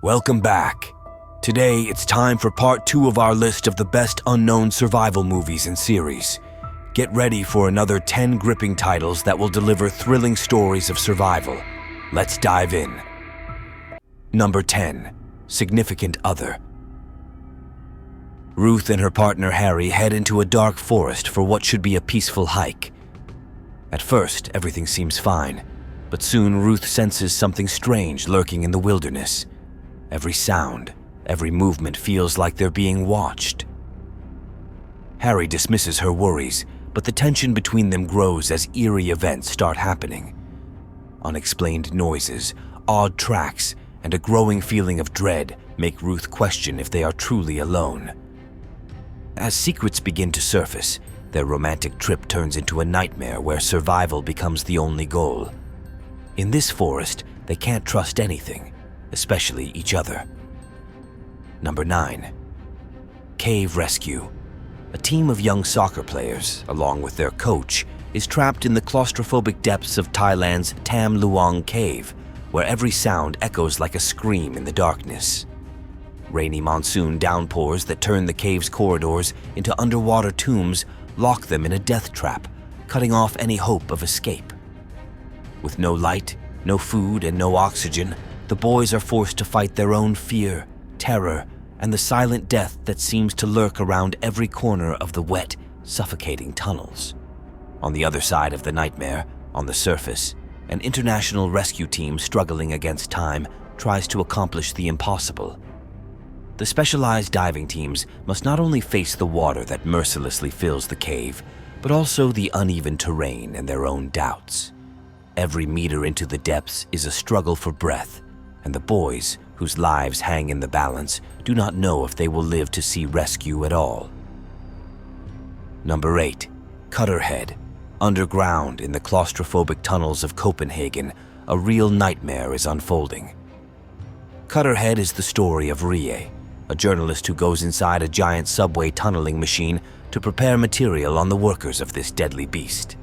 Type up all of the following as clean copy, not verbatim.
Welcome back. Today, it's time for part 2 of our list of the best unknown survival movies and series. Get ready for another 10 gripping titles that will deliver thrilling stories of survival. Let's dive in. Number 10, Significant Other. Ruth and her partner Harry head into a dark forest for what should be a peaceful hike. At first, everything seems fine, but soon Ruth senses something strange lurking in the wilderness. Every sound, every movement feels like they're being watched. Harry dismisses her worries, but the tension between them grows as eerie events start happening. Unexplained noises, odd tracks, and a growing feeling of dread make Ruth question if they are truly alone. As secrets begin to surface, their romantic trip turns into a nightmare where survival becomes the only goal. In this forest, they can't trust anything, especially each other. Number 9, Cave Rescue. A team of young soccer players, along with their coach, is trapped in the claustrophobic depths of Thailand's Tam Luang Cave, where every sound echoes like a scream in the darkness. Rainy monsoon downpours that turn the cave's corridors into underwater tombs lock them in a death trap, cutting off any hope of escape. With no light, no food, and no oxygen, the boys are forced to fight their own fear, terror, and the silent death that seems to lurk around every corner of the wet, suffocating tunnels. On the other side of the nightmare, on the surface, an international rescue team struggling against time tries to accomplish the impossible. The specialized diving teams must not only face the water that mercilessly fills the cave, but also the uneven terrain and their own doubts. Every meter into the depths is a struggle for breath, and the boys, whose lives hang in the balance, do not know if they will live to see rescue at all. Number 8, Cutterhead. Underground in the claustrophobic tunnels of Copenhagen, a real nightmare is unfolding. Cutterhead is the story of Rie, a journalist who goes inside a giant subway tunneling machine to prepare material on the workers of this deadly beast.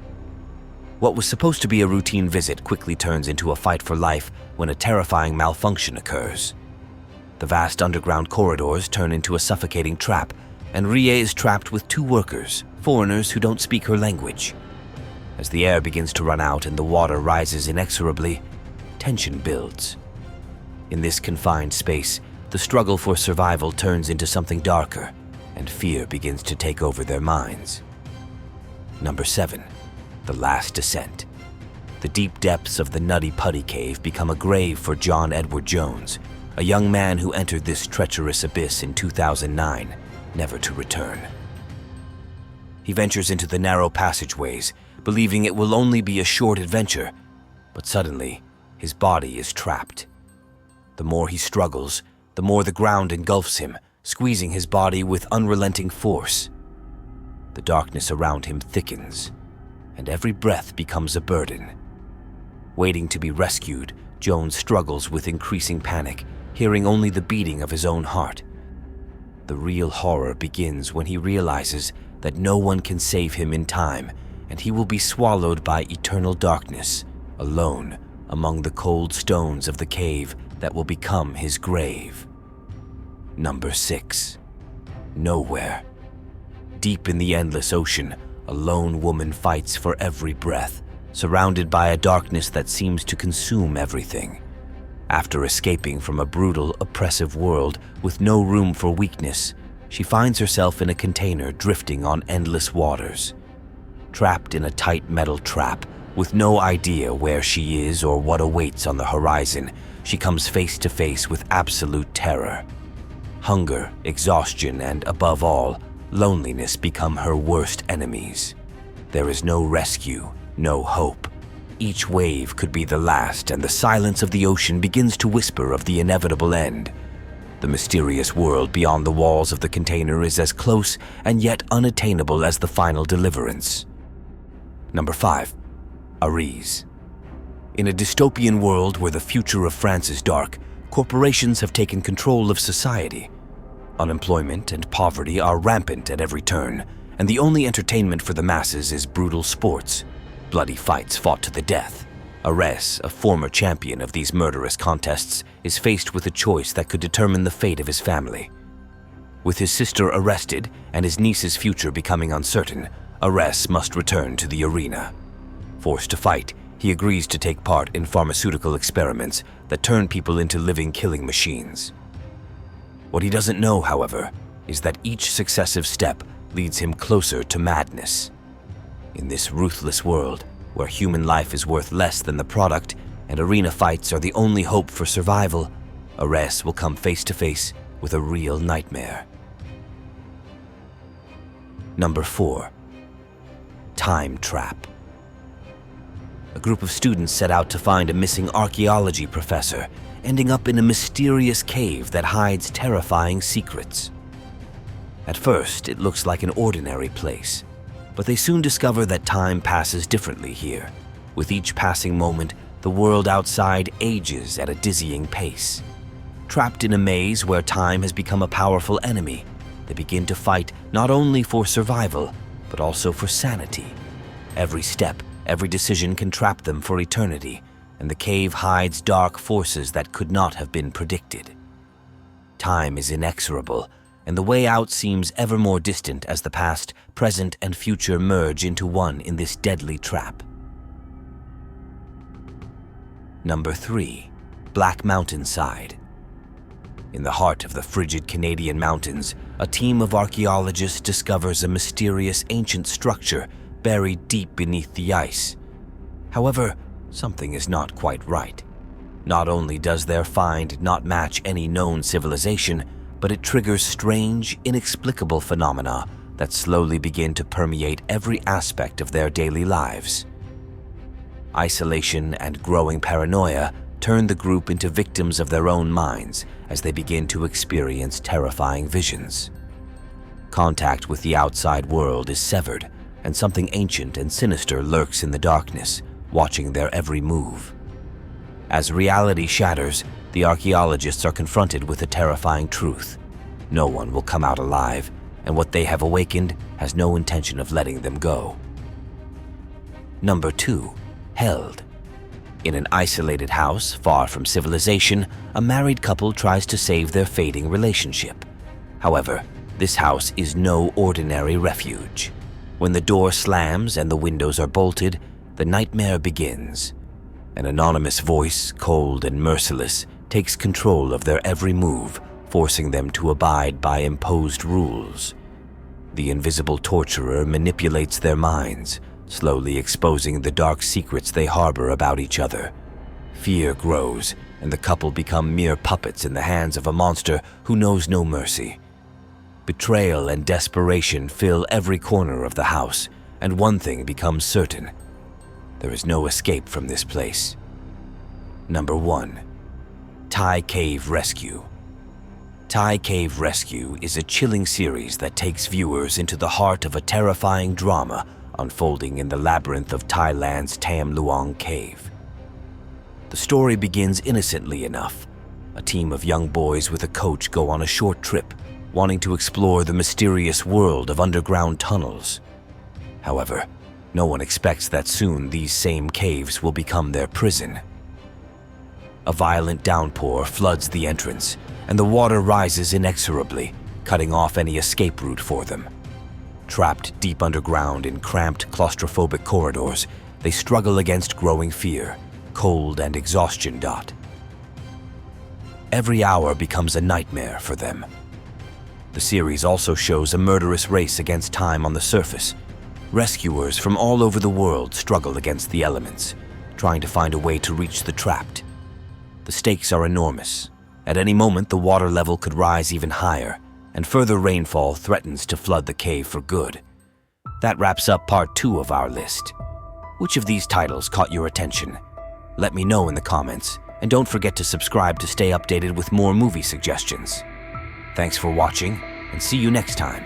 What was supposed to be a routine visit quickly turns into a fight for life when a terrifying malfunction occurs. The vast underground corridors turn into a suffocating trap, and Rie is trapped with 2 workers, foreigners who don't speak her language. As the air begins to run out and the water rises inexorably, tension builds. In this confined space, the struggle for survival turns into something darker, and fear begins to take over their minds. Number 7, The Last Descent. The deep depths of the Nutty Putty Cave become a grave for John Edward Jones, a young man who entered this treacherous abyss in 2009, never to return. He ventures into the narrow passageways, believing it will only be a short adventure, but suddenly, his body is trapped. The more he struggles, the more the ground engulfs him, squeezing his body with unrelenting force. The darkness around him thickens, and every breath becomes a burden. Waiting to be rescued, Jones struggles with increasing panic, hearing only the beating of his own heart. The real horror begins when he realizes that no one can save him in time, and he will be swallowed by eternal darkness, alone among the cold stones of the cave that will become his grave. Number 6, Nowhere. Deep in the endless ocean, a lone woman fights for every breath, surrounded by a darkness that seems to consume everything. After escaping from a brutal, oppressive world with no room for weakness, she finds herself in a container drifting on endless waters. Trapped in a tight metal trap, with no idea where she is or what awaits on the horizon, she comes face to face with absolute terror. Hunger, exhaustion, and above all, loneliness become her worst enemies. There is no rescue, no hope. Each wave could be the last, and the silence of the ocean begins to whisper of the inevitable end. The mysterious world beyond the walls of the container is as close and yet unattainable as the final deliverance. Number 5, Arés. In a dystopian world where the future of France is dark, corporations have taken control of society. Unemployment and poverty are rampant at every turn, and the only entertainment for the masses is brutal sports, bloody fights fought to the death, Arés, a former champion of these murderous contests, is faced with a choice that could determine the fate of his family. With his sister arrested and his niece's future becoming uncertain, Arés must return to the arena. Forced to fight, he agrees to take part in pharmaceutical experiments that turn people into living killing machines. What he doesn't know, however, is that each successive step leads him closer to madness. In this ruthless world, where human life is worth less than the product and arena fights are the only hope for survival, Arés will come face to face with a real nightmare. Number 4. Time Trap. A group of students set out to find a missing archaeology professor, ending up in a mysterious cave that hides terrifying secrets. At first, it looks like an ordinary place, but they soon discover that time passes differently here. With each passing moment, the world outside ages at a dizzying pace. Trapped in a maze where time has become a powerful enemy, they begin to fight not only for survival, but also for sanity. Every step, every decision can trap them for eternity, and the cave hides dark forces that could not have been predicted. Time is inexorable, and the way out seems ever more distant as the past, present, and future merge into one in this deadly trap. Number 3. Black Mountainside. In the heart of the frigid Canadian mountains, a team of archaeologists discovers a mysterious ancient structure buried deep beneath the ice. However, something is not quite right. Not only does their find not match any known civilization, but it triggers strange, inexplicable phenomena that slowly begin to permeate every aspect of their daily lives. Isolation and growing paranoia turn the group into victims of their own minds as they begin to experience terrifying visions. Contact with the outside world is severed, and something ancient and sinister lurks in the darkness, watching their every move. As reality shatters, the archaeologists are confronted with a terrifying truth. No one will come out alive, and what they have awakened has no intention of letting them go. Number 2. Held. In an isolated house, far from civilization, a married couple tries to save their fading relationship. However, this house is no ordinary refuge. When the door slams and the windows are bolted, the nightmare begins. An anonymous voice, cold and merciless, takes control of their every move, forcing them to abide by imposed rules. The invisible torturer manipulates their minds, slowly exposing the dark secrets they harbor about each other. Fear grows, and the couple become mere puppets in the hands of a monster who knows no mercy. Betrayal and desperation fill every corner of the house, and one thing becomes certain: there is no escape from this place. Number 1. Thai Cave Rescue. Thai Cave Rescue is a chilling series that takes viewers into the heart of a terrifying drama unfolding in the labyrinth of Thailand's Tam Luang Cave. The story begins innocently enough. A team of young boys with a coach go on a short trip, wanting to explore the mysterious world of underground tunnels. However, no one expects that soon these same caves will become their prison. A violent downpour floods the entrance, and the water rises inexorably, cutting off any escape route for them. Trapped deep underground in cramped, claustrophobic corridors, they struggle against growing fear, cold, and exhaustion. Every hour becomes a nightmare for them. The series also shows a murderous race against time on the surface. Rescuers from all over the world struggle against the elements, trying to find a way to reach the trapped. The stakes are enormous. At any moment, the water level could rise even higher, and further rainfall threatens to flood the cave for good. That wraps up part 2 of our list. Which of these titles caught your attention? Let me know in the comments, and don't forget to subscribe to stay updated with more movie suggestions. Thanks for watching, and see you next time.